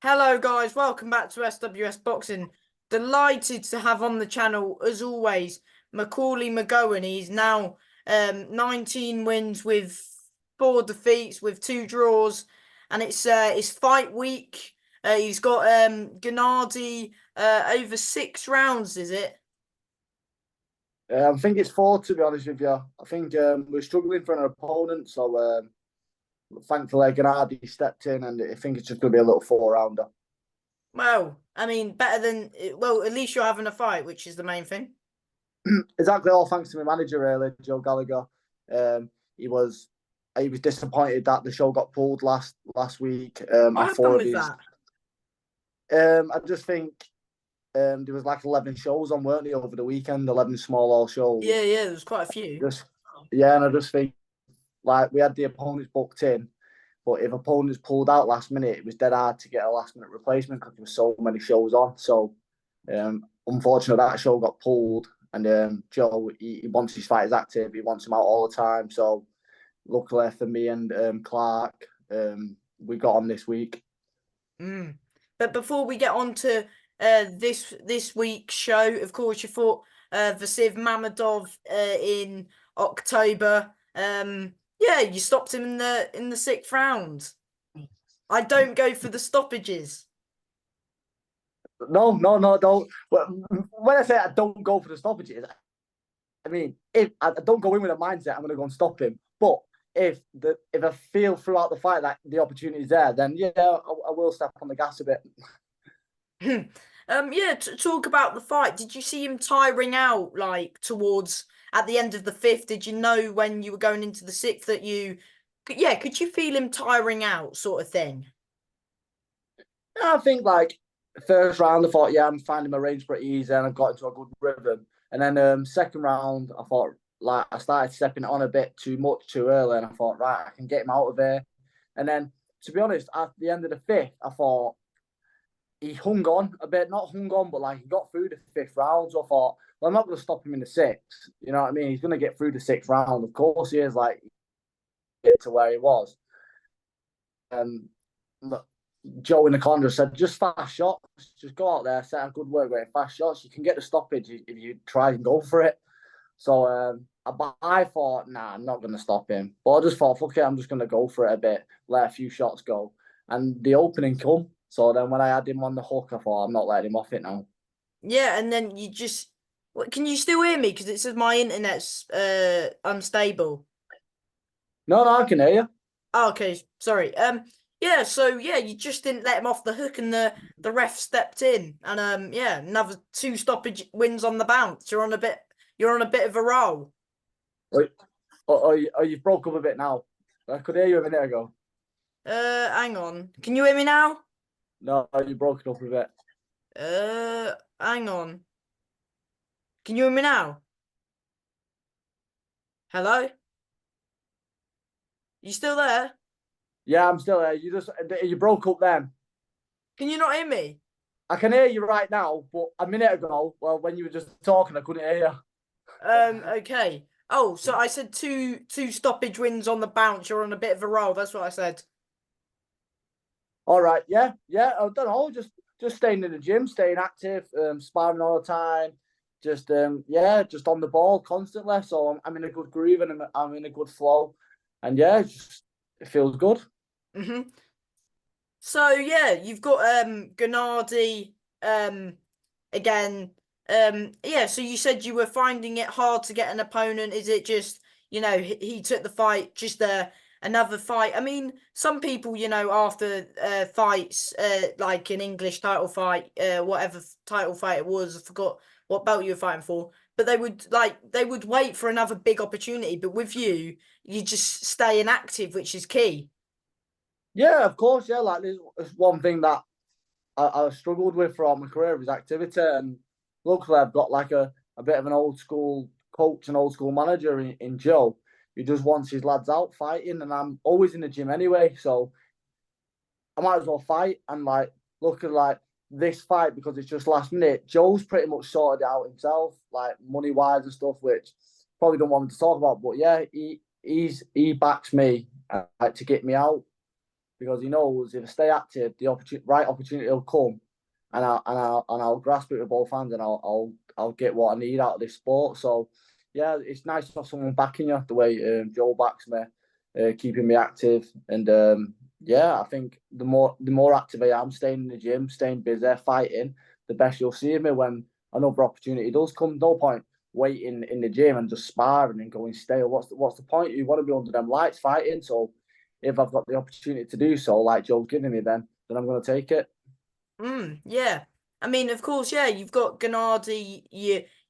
Hello, guys. Welcome back to SWS Boxing. Delighted to have on the channel, as always, Macaulay McGowan. He's now 19 wins with 4 defeats, with 2 draws, and it's fight week. He's got Genadij over 6 rounds, is it? I think it's four, to be honest with you. I think we're struggling for an opponent, so thankfully Genadij stepped in, and I think it's just going to be a little four-rounder. Well, I mean, better than well. At least you're having a fight, which is the main thing. Exactly, all thanks to my manager, really, Joe Gallagher. Um, he was he was disappointed that the show got pulled last week. What And four happened of with his. that? I just think there was like 11 shows on, weren't there, over the weekend? 11 small all Yeah, shows. yeah. There's quite a few. Just yeah, and I just think like we had the opponents booked in. But if opponents pulled out last minute, it was dead hard to get a last minute replacement because there were so many shows on. So, unfortunately, that show got pulled. And Joe, he wants his fighters active. He wants them out all the time. So, luckily for me and Clark, we got on this week. Mm. But before we get on to this week's show, of course, you fought Vasiv Mamadov in October. Yeah, you stopped him in the 6th round. I don't go for the stoppages. No, no, no, don't. When I say I don't go for the stoppages, I mean, if I don't go in with a mindset, I'm going to go and stop him. But if I feel throughout the fight that the opportunity is there, then yeah, I will step on the gas a bit. Yeah, talk about the fight. Did you see him tiring out like towards at the end of the 5th? Did you know when you were going into the 6th that yeah, could you feel him tiring out, sort of thing? I think like first round, I thought, yeah, I'm finding my range pretty easy, and I got into a good rhythm. And then second round, I thought like I started stepping on a bit too much too early, and I thought, right, I can get him out of there. And then, to be honest, at the end of the fifth, I thought he hung on a bit, not hung on, but like he got through the fifth round. So I thought, well, I'm not going to stop him in the sixth. You know what I mean? He's going to get through the sixth round. Of course, he is like get to where he was. And Joe in the corner said, just fast shots, just go out there, set a good work rate, fast shots. You can get the stoppage if you try and go for it. So I thought, nah, I'm not going to stop him. But I just thought, fuck it, I'm just going to go for it a bit, let a few shots go. And the opening come. So then when I had him on the hook, I thought, I'm not letting him off it now. Yeah, and then you just can you still hear me? Because it says my internet's unstable. No, no, I can hear you. Oh, okay, sorry. Yeah, so yeah, you just didn't let him off the hook, and the ref stepped in, and yeah, another 2 stoppage wins on the bounce. You're on a bit of a roll. You broke up a bit now. I could hear you a minute ago. Hang on. Can you hear me now? No, you broke it up a bit. Hang on. Can you hear me now? Hello? You still there? Yeah, I'm still there. You broke up then. Can you not hear me? I can hear you right now, but a minute ago, well, when you were just talking, I couldn't hear you. Okay. Oh, so I said two stoppage wins on the bounce. You're on a bit of a roll. That's what I said. All right, yeah, yeah. I don't know, just staying in the gym, staying active, sparring all the time, yeah, just on the ball constantly. So I'm in a good groove and I'm in a good flow, and yeah, it feels good. Hmm. So yeah, you've got Genadij again. Yeah, so you said you were finding it hard to get an opponent. Is it just, he took the fight, just another fight? I mean, some people, after fights, like an English title fight, whatever title fight it was, I forgot what belt you were fighting for, but they would wait for another big opportunity. But with you, you just stay inactive, which is key. Yeah, of course, yeah. Like there's one thing that I struggled with throughout my career was activity, and luckily I've got like a bit of an old school coach and old school manager in Joe who just wants his lads out fighting, and I'm always in the gym anyway, so I might as well fight. And like look at like this fight because it's just last minute. Joe's pretty much sorted it out himself, like money wise and stuff, which probably don't want me to talk about. But yeah, he backs me to get me out. because he knows if I stay active, the right opportunity will come, and I'll grasp it with both hands, and I'll get what I need out of this sport. So yeah, it's nice to have someone backing you the way Joe backs me, keeping me active, and yeah, I think the more active I am, staying in the gym, staying busy, fighting, the best you'll see me when another opportunity does come. No point waiting in the gym and just sparring and going stale. What's the point? You want to be under them lights fighting. So if I've got the opportunity to do so, like Joe's giving me, then I'm going to take it. Yeah. I mean, of course, yeah, you've got Genadij,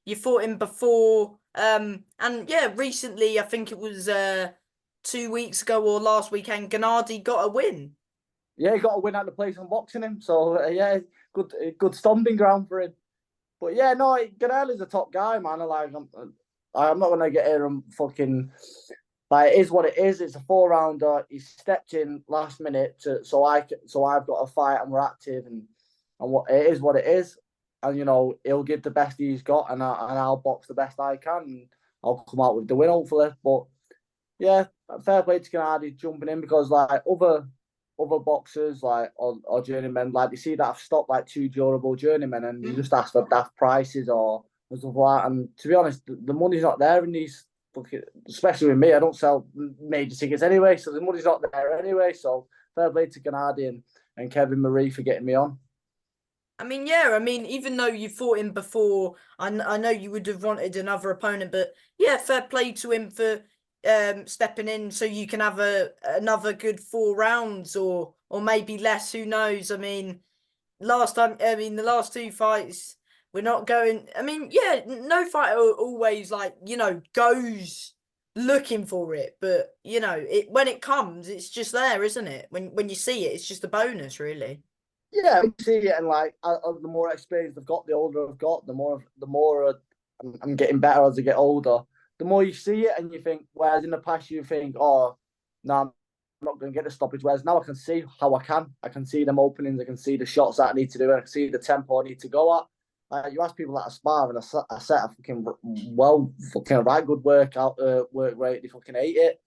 you fought him before. And yeah, recently I think it was 2 weeks ago or last weekend, Genadij got a win. Yeah, he got a win at the place unboxing him. So yeah, good stomping ground for him. But yeah, no, Genadij's a top guy, man. I'm not gonna get here and fucking like it is what it is. It's a 4 rounder. He stepped in last minute so I've got a fight and we're active and what it is what it is. And he'll give the best he's got and I'll box the best I can and I'll come out with the win hopefully. But yeah, fair play to Genadij jumping in because like other boxers like or journeymen like they see that I've stopped like two durable journeymen and you just ask for daft prices or stuff like that. And to be honest, the money's not there in these especially with me. I don't sell major tickets anyway, so the money's not there anyway. So fair play to Genadij and Kevin Marie for getting me on. I mean, yeah, I mean, even though you fought him before, I know you would have wanted another opponent, but yeah, fair play to him for stepping in so you can have another good 4 rounds or maybe less, who knows? I mean, the last two fights, we're not going. I mean, yeah, no fighter always like goes looking for it, but it when it comes, it's just there, isn't it? When you see it, it's just a bonus, really. Yeah, I see it, and like the more experience I've got, the older I've got, the more I'm getting better as I get older. The more you see it, and you think, whereas in the past you think, oh, no, I'm not going to get the stoppage. Whereas now I can see how I can. I can see them openings. I can see the shots that I need to do. I can see the tempo I need to go at. You ask people that aspire, and I set a fucking right good work rate. They fucking hate it.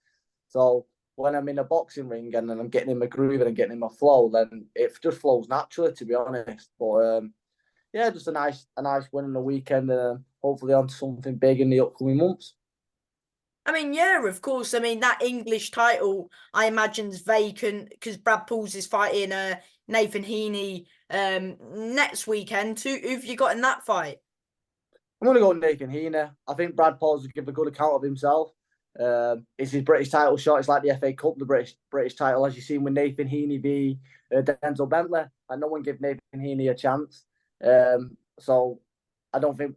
So when I'm in a boxing ring and then I'm getting in my groove and I'm getting in my flow, then it just flows naturally, to be honest. But yeah, just a nice win on the weekend, and hopefully on to something big in the upcoming months. I mean, yeah, of course. I mean, that English title, I imagine's vacant because Brad Pauls is fighting Nathan Heaney next weekend. Who've you got in that fight? I'm going to go Nathan Heaney. I think Brad Pauls will give a good account of himself. It's his British title shot. It's like the FA Cup, the British title, as you've seen with Nathan Heaney v Denzel Bentley, and no one gave Nathan Heaney a chance. So I don't think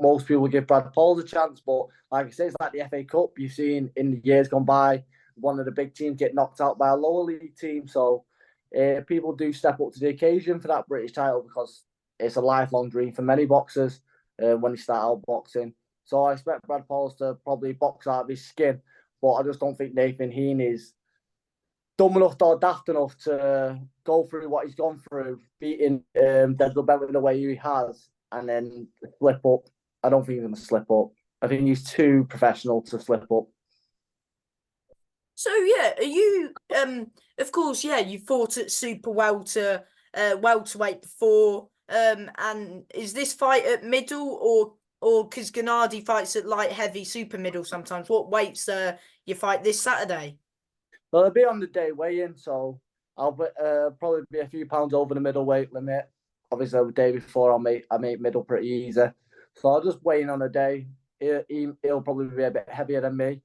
most people give Brad Pauls a chance, but like I say, it's like the FA Cup. You've seen in the years gone by, one of the big teams get knocked out by a lower league team. So people do step up to the occasion for that British title because it's a lifelong dream for many boxers when they start out boxing. So I expect Brad Pauls to probably box out of his skin, but I just don't think Nathan Heaney's dumb enough or daft enough to go through what he's gone through, beating Denzel Bentley the way he has, and then slip up. I don't think he's going to slip up. I think he's too professional to slip up. So yeah, are you of course, yeah, you fought at super welterweight before. And is this fight at middle or because Genadij fights at light heavy super middle sometimes? What weights you fight this Saturday? Well, I'll be on the day weigh-in, so I'll probably be a few pounds over the middleweight limit. Obviously, the day before I make middle pretty easy, so I'll just weigh in on a day. He'll probably be a bit heavier than me,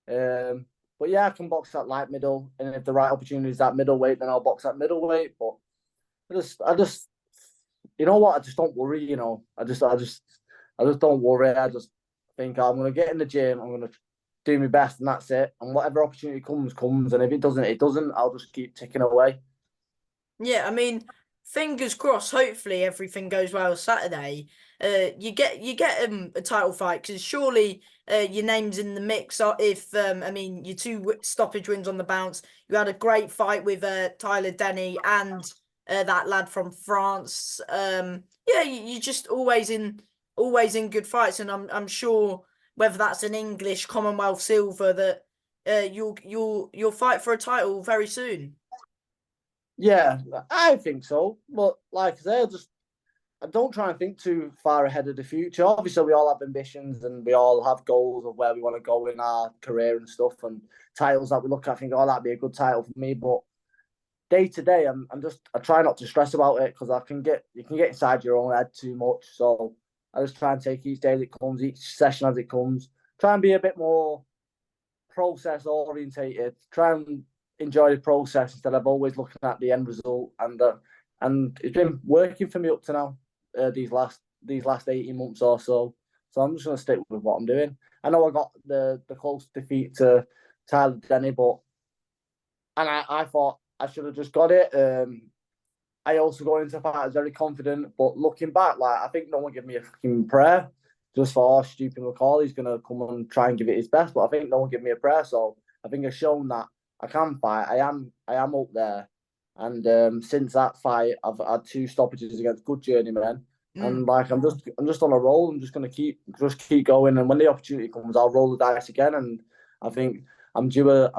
but yeah, I can box that light middle, and if the right opportunity is that middleweight, then I'll box that middleweight. But I just, you know what? I just don't worry. I just don't worry. I just think I'm gonna get in the gym. I'm gonna do my best, and that's it. And whatever opportunity comes. And if it doesn't, it doesn't. I'll just keep ticking away. Yeah, I mean, fingers crossed. Hopefully, everything goes well Saturday. You get a title fight because surely your name's in the mix. If I mean your two stoppage wins on the bounce, you had a great fight with Tyler Denny and that lad from France. Yeah, you just always in good fights, and I'm sure whether that's an English Commonwealth silver that you'll fight for a title very soon. Yeah, I think so. But like I say, I don't try and think too far ahead of the future. Obviously, we all have ambitions and we all have goals of where we want to go in our career and stuff, and titles that we look at. I think, oh, that'd be a good title for me. But day to day, I try not to stress about it because you can get inside your own head too much. So I just try and take each day as it comes, each session as it comes. Try and be a bit more process orientated. Try and enjoy the process instead of always looking at the end result. And it's been working for me up to now. These last 18 months or so. So I'm just gonna stick with what I'm doing. I know I got the close defeat to Tyler Denny, but I thought I should have just got it. I also go into the fight, I was very confident, but looking back, like I think no one gave me a fucking prayer just for stupid Macaulay. He's gonna come and try and give it his best, but I think no one gave me a prayer. So I think I've shown that I can fight. I am up there, and since that fight, I've had two stoppages against good journeymen, Mm. and like I'm just on a roll. I'm just gonna keep going, and when the opportunity comes, I'll roll the dice again. And I think I'm due a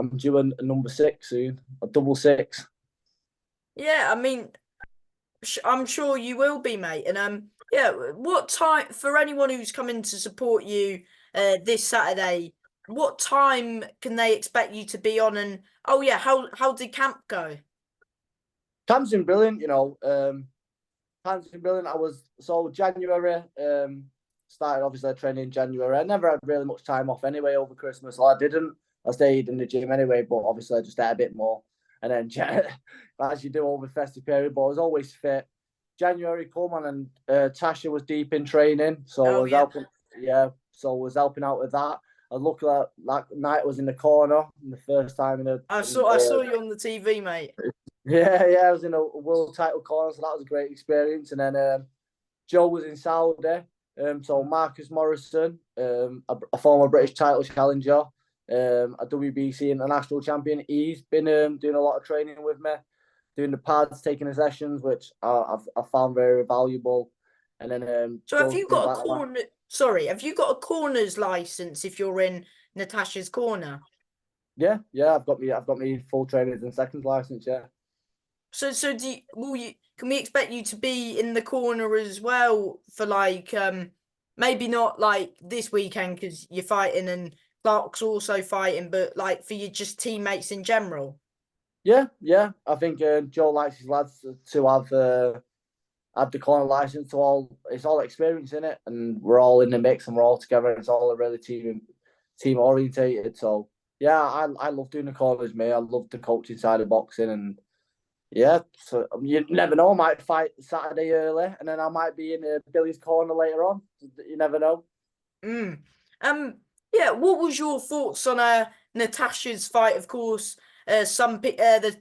number six soon, a double six. Yeah, I mean, I'm sure you will be, mate. And yeah, what time for anyone who's coming to support you this Saturday? What time can they expect you to be on? And oh yeah, how did camp go? Camp's been brilliant, Camp's been brilliant. I was so January, started obviously training in January. I never had really much time off anyway over Christmas, so I didn't. I stayed in the gym anyway, but obviously I just ate a bit more. And then as you do over the festive period, but I was always fit. January come on and Tasha was deep in training, so I Oh was yeah, helping. Yeah, so I was helping out with that. I looked at that night I was in the corner in the first time in a I saw you on the TV, mate. yeah, I was in a world title corner, so that was a great experience. And then Joe was in Saudi. So Marcus Morrison, a former British title challenger, a WBC international champion. He's been doing a lot of training with me, doing the pads, taking the sessions, which I found very valuable. And then So have Joe's you been got a back like that. corner? Sorry, have you got a corner's license if you're in Natasha's corner? Yeah. I've got me full trainers and seconds license. Yeah. So can we expect you to be in the corner as well for like maybe not like this weekend because you're fighting and Clark's also fighting, but like for your just teammates in general? Yeah. I think Joe likes his lads to have the corner license to all. It's all experience in it, and we're all in the mix and we're all together. It's all a really team orientated. So yeah, I love doing the corners, mate. I love the coaching side of boxing, and yeah. So you never know. I might fight Saturday early, and then I might be in Billy's corner later on. You never know. Mm. Um, yeah, what was your thoughts on Natasha's fight? Of course, there's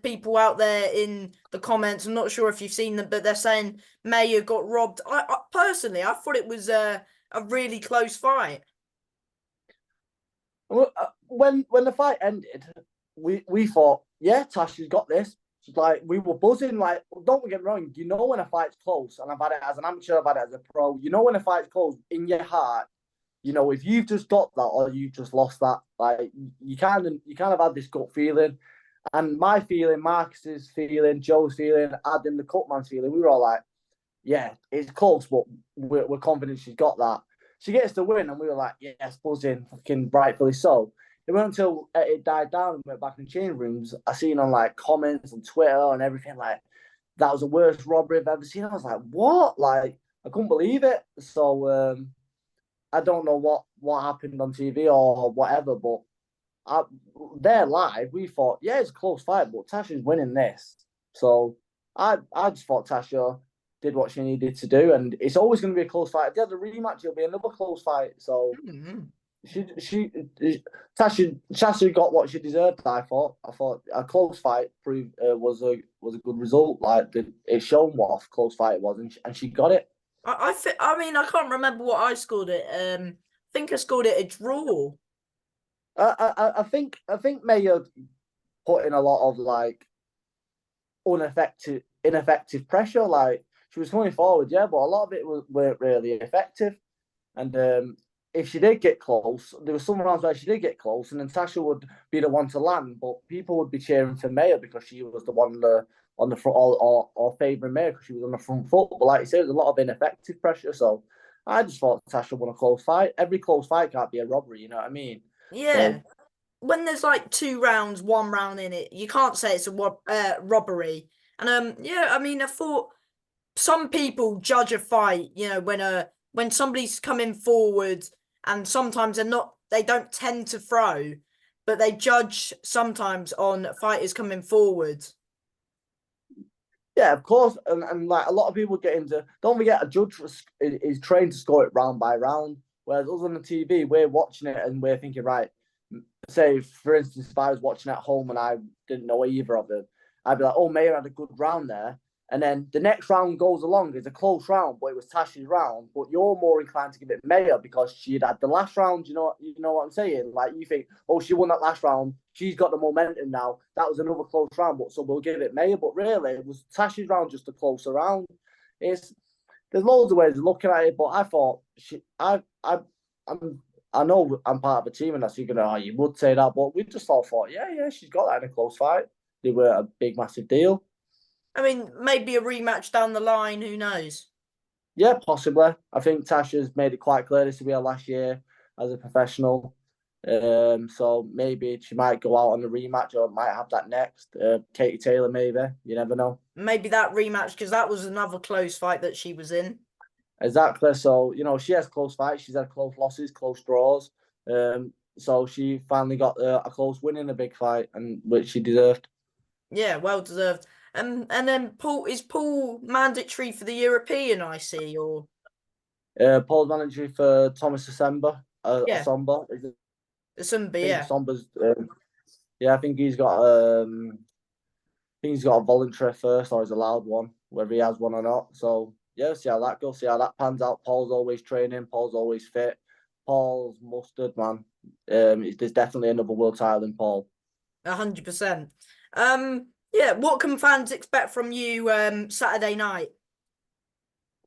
people out there in the comments. I'm not sure if you've seen them, but they're saying Maya got robbed. I personally, I thought it was a really close fight. When the fight ended, we thought, yeah, Tasha's got this. Like we were buzzing. Like, don't get me wrong. You know when a fight's close, and I've had it as an amateur, I've had it as a pro. You know when a fight's close in your heart. If you've just got that or you've just lost that, like you kind of had this gut feeling. And my feeling, Marcus's feeling, Joe's feeling, Adam the Cutman's feeling, we were all like, yeah, it's close, but we're confident she's got that. She gets the win, and we were like, yes, buzzing, fucking rightfully so. It wasn't until it died down and went back in the change rooms. I seen on like comments on Twitter and everything like that was the worst robbery I've ever seen. I was like, what? Like I couldn't believe it. So I don't know what happened on TV or whatever, but they're live. We thought, yeah, it's a close fight, but Tasha's winning this. So I just thought Tasha did what she needed to do, and it's always going to be a close fight. If they had a rematch, it'll be another close fight. So Mm-hmm. she Tasha got what she deserved. I thought a close fight proved was a good result. Like it shown what a close fight it was, and she got it. I mean, I can't remember what I scored it. I think I scored it a draw. I think Mayo put in a lot of like ineffective pressure. Like she was coming forward, yeah, but a lot of it weren't really effective. And if she did get close, there were some rounds where she did get close, and then Tasha would be the one to land, but people would be cheering for Mayo because she was the one on the front or favouring May because she was on the front foot. But like you said, there's a lot of ineffective pressure. So I just thought Tasha won a close fight. Every close fight can't be a robbery, you know what I mean? Yeah. So When there's like 2 rounds, 1 round in it, you can't say it's a robbery. And yeah, I mean, I thought some people judge a fight, when somebody's coming forward, and sometimes they don't tend to throw, but they judge sometimes on fighters coming forward. yeah, of course, and like a lot of people get into. Don't forget, a judge is trained to score it round by round. Whereas us on the TV, we're watching it and we're thinking, right. Say, for instance, if I was watching at home and I didn't know either of them, I'd be like, "Oh, Mayer had a good round there." And then the next round goes along. It's a close round, but it was Tasha's round. But you're more inclined to give it Mayer because she'd had the last round. You know what I'm saying? Like you think, oh, she won that last round. She's got the momentum now. That was another close round, but so we'll give it Mayer. But really, it was Tasha's round, just a closer round. It's There's loads of ways of looking at it, but I thought I'm I know I'm part of a team, and that's you're gonna you would say that, but we just all thought, yeah, she's got that in a close fight. They were a big, massive deal. I mean, maybe a rematch down the line, who knows? Yeah, possibly. I think Tasha's made it quite clear this will be her last year as a professional. So maybe she might go out on the rematch or might have that next. Katie Taylor, maybe. You never know. Maybe that rematch, because that was another close fight that she was in. Exactly. So, she has close fights. She's had close losses, close draws. So she finally got a close win in a big fight, and which she deserved. Yeah, well deserved. And then Paul mandatory for the European, I see, or Paul's mandatory for Thomas December, yeah, Asomba. the Sunbi, I think yeah. Asomba's. Yeah, I think he's got. He's got a voluntary first, or he's allowed one, whether he has one or not. So yeah, see how that goes. See how that pans out. Paul's always training. Paul's always fit. Paul's mustard, man. There's definitely another world title in Paul. 100%. Yeah, what can fans expect from you Saturday night?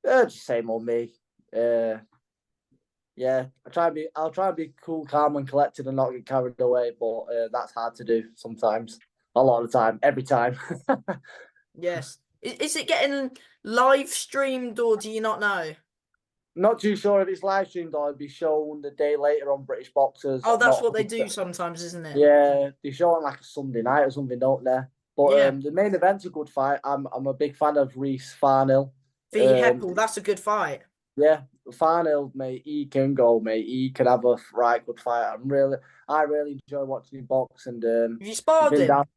Just same old me. Uh, yeah, I'll try and be cool, calm, and collected, and not get carried away. But that's hard to do sometimes. A lot of the time, every time. Yes. Is it getting live streamed, or do you not know? Not too sure if it's live streamed or it'll be shown the day later on British Boxers. Oh, I'm that's not what they 100%. do sometimes, isn't it? Yeah, they show it on like a Sunday night or something, don't they? But Yeah. the main event's a good fight. I'm a big fan of Reese Farnell. V Um, Heppel, that's a good fight. yeah, Farnell, mate, he can go, mate. He can have a right good fight. I really enjoy watching him box, and Have you he's sparred been down. him?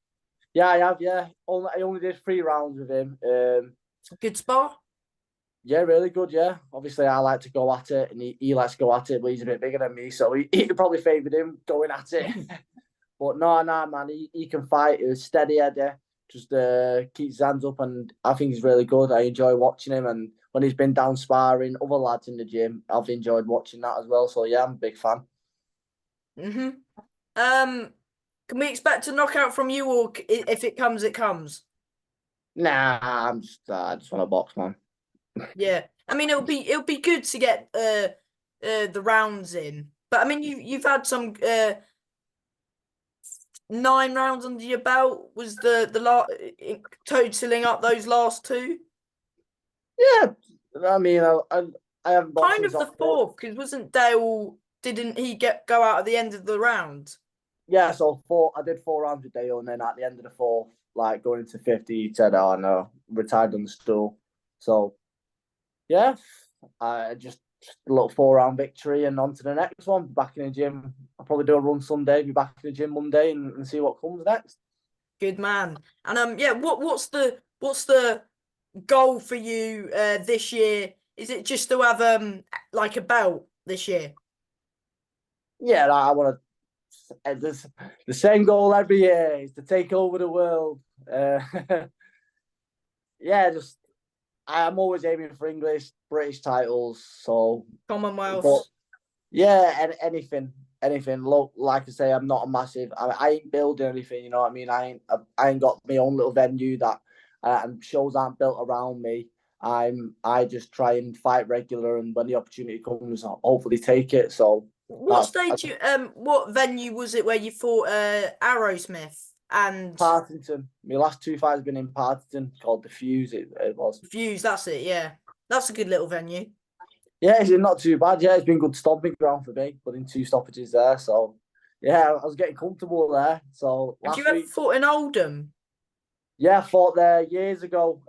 Yeah, I have. Yeah, I only did 3 rounds with him. Good spar? Yeah, really good. Yeah, obviously I like to go at it, and he likes to go at it, but he's a bit bigger than me, so he could probably favoured him going at it. But no, man, he can fight. He's steady Eddie, just keeps his hands up, and I think he's really good. I enjoy watching him, and when he's been down sparring other lads in the gym, I've enjoyed watching that as well. So yeah, I'm a big fan. Mm-hmm. Um, can we expect a knockout from you, or if it comes, it comes? Nah, I just want to box, man. Yeah, I mean it'll be good to get the rounds in, but I mean you've had some 9 rounds under your belt. Was the last totaling up those last two? Yeah, I mean, I haven't boxed Kind since of the October. fourth, because wasn't Dale? Didn't he get go out at the end of the round? Yeah, so I did 4 rounds with Dale, and then at the end of the fourth, like going into 50, he said, "Oh no, retired on the stool." So yeah, I just a little 4 round victory and on to the next one. Back in the gym. I'll probably do a run Sunday, be back in the gym Monday and see what comes next. Good man. And yeah, what's the goal for you this year? Is it just to have like a belt this year? Yeah, I want to. The same goal every year is to take over the world. Uh, yeah, just I'm always aiming for English, British titles. So, but Commonwealths. yeah, anything. Look, like I say, I'm not a massive. I ain't building anything. You know what I mean? I ain't got my own little venue that, and shows aren't built around me. I just try and fight regular, and when the opportunity comes, I'll hopefully take it. So What that's stage what venue was it where you fought Arrowsmith? and Partington. My last two fights have been in Partington, called the Fuse. It was. Views. That's it. Yeah, that's a good little venue. Yeah, it's not too bad. Yeah, it's been good stomping ground for me, but in two stoppages there. So yeah, I was getting comfortable there. So Have you last ever week, fought in Oldham? yeah, I fought there years ago.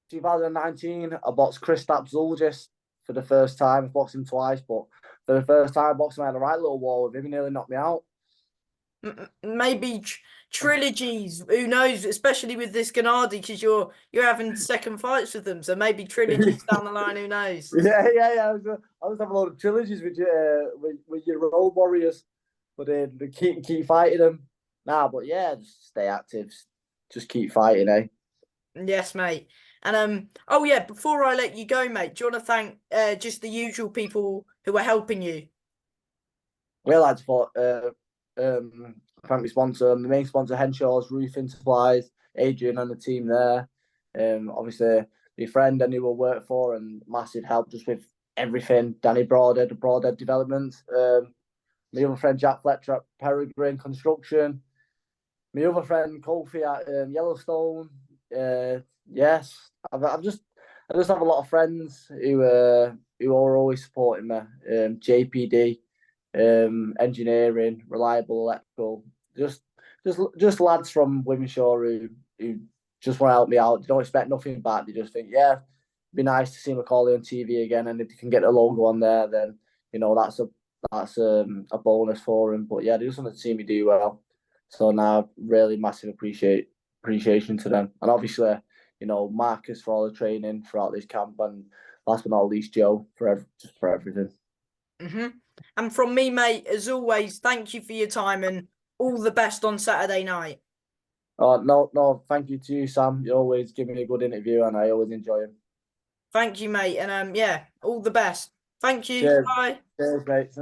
2019, I boxed Kristaps Zulgis for the first time. I boxed him twice, but for the first time I boxed him, I had a right little war with him. He nearly knocked me out. Maybe trilogies. Who knows? Especially with this Genadij, because you're having second fights with them. So maybe trilogies down the line. Who knows? Yeah. I was having a lot of trilogies with your road warriors, but they keep fighting them. Nah, but yeah, just stay active, just keep fighting, eh? Yes, mate. And oh yeah, before I let you go, mate, do you want to thank just the usual people who are helping you? Well, lads, for thank my sponsor, the main sponsor, Henshaw's Roofing Supplies, Adrian and the team there. Obviously, my friend I knew will work for and massive help just with everything. Danny Broadhead, Broadhead Development. My other friend Jack Fletcher at Peregrine Construction. My other friend Kofi at Yellowstone. Yes, I just have a lot of friends who are always supporting me. JPD, engineering, reliable electrical, just lads from Wimshore who just want to help me out. They don't expect nothing back. They just think, yeah, it'd be nice to see Macaulay on TV again, and if they can get the logo on there, then that's a bonus for him. But yeah, they just want to see me do well. So now, really massive appreciation to them, and obviously, Marcus for all the training throughout this camp, and last but not least, Joe just for everything. Hmm. And from me, mate, as always, thank you for your time and all the best on Saturday night. No, thank you to you, Sam. You always give me a good interview, and I always enjoy them. Thank you, mate. And yeah, all the best. Thank you. Cheers, Bye. cheers, mate.